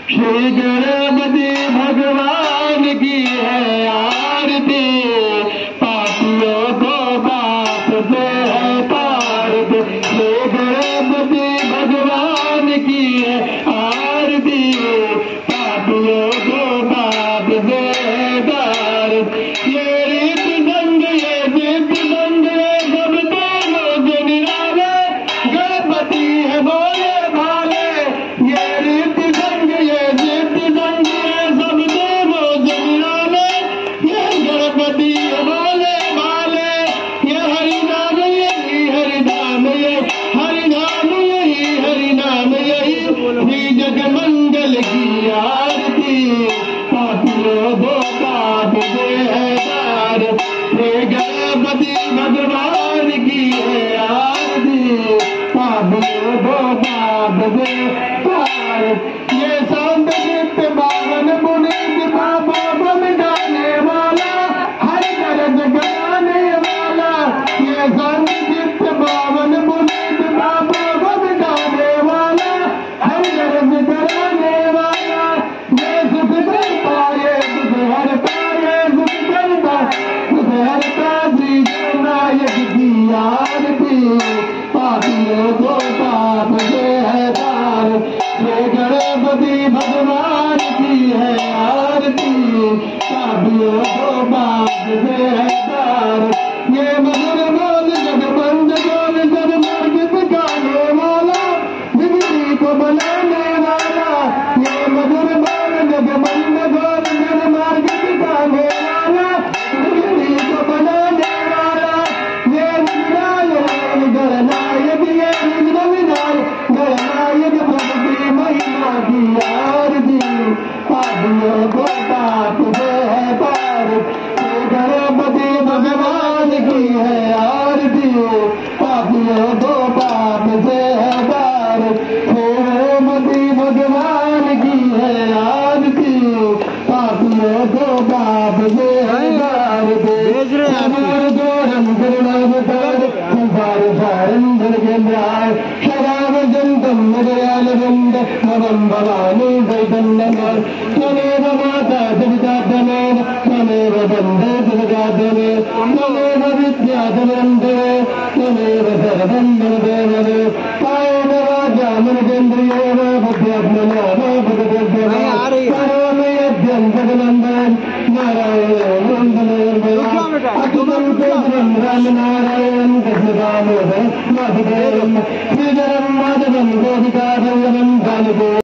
श्री गणपति भगवान की है आरती, पापियों को बाप दे है पारती। श्री गणपति भगवान की है आरती, पापियों को बाप दे है पारती। ये रीत संग ये दीप संग ये सब तो रोज निराले, गणपति है बोले भाले। ये रीत संग ये दीप संग ये सब तो रोज निराले, ये गणपति है बोले भाले। ये हरि नाम यही हरि नाम यही हरि नाम यही हरि नाम यही, श्री जग मंगल की आरती, पापियों को बाप दे है तार। श्री गणपति भगवान की है आरती, पापियों को बाप दे तार। ये संत चित्त बावन पुनीत बाबा बम गाने वाला, हर दर्द गाने वाला। ये संत चित्त बावन पुनीत बाबा बम गाने वाला, हर दर्द गाने वाला। ये सुख करता ये दुख हरता, ये सुख करता दुख हरता, श्री गणनायक की आरती, पापियों को पाप दे है तार। श्री गणपति भगवान की है आरती, पापियों को पाप दे है तार। ये मधुर बोल जगबंद बोल जग मार्ग दिखाने वाला, जिंदगी को बनाने वाला। ये मधुर बोल जगबंद बोल जग मार्ग दिखाने वाला, जिंदगी को बनाने वाला। ये विनायक गणनायक ये विनायक गणनायक भक्ति महिमा की आरती, पापियों को पाप दे है पार। श्री गणपति भगवान की है आरती, पापियों को पाप दे है पार। श्री गणपति भगवान की है आरती, पापियों को पाप दे है पार। शबर दोरम गुरुनामकार संसार सारंधर केंद्राय, शराब जंतम मदयाल बंद नवम भवानी चैतन्यमर। त्वमेव माता जगता त्वमेव, त्वमेव बंधे जगता त्वमेव, त्वमेव विद्या त्वमेव, त्वमेव सर्वं मम देवदेव। कायेन वाचा मनसेन्द्रियेण बुद्ध्यात्मना वा भगवद्गीता करोमि यद्यं सकलं नारायणं नमोऽस्तुते। अच्युतं केशवं रामनारायणं कृष्ण दामोदरं वासुदेवं, श्रीधरं माधवं गोपिका वल्लभं जानकी।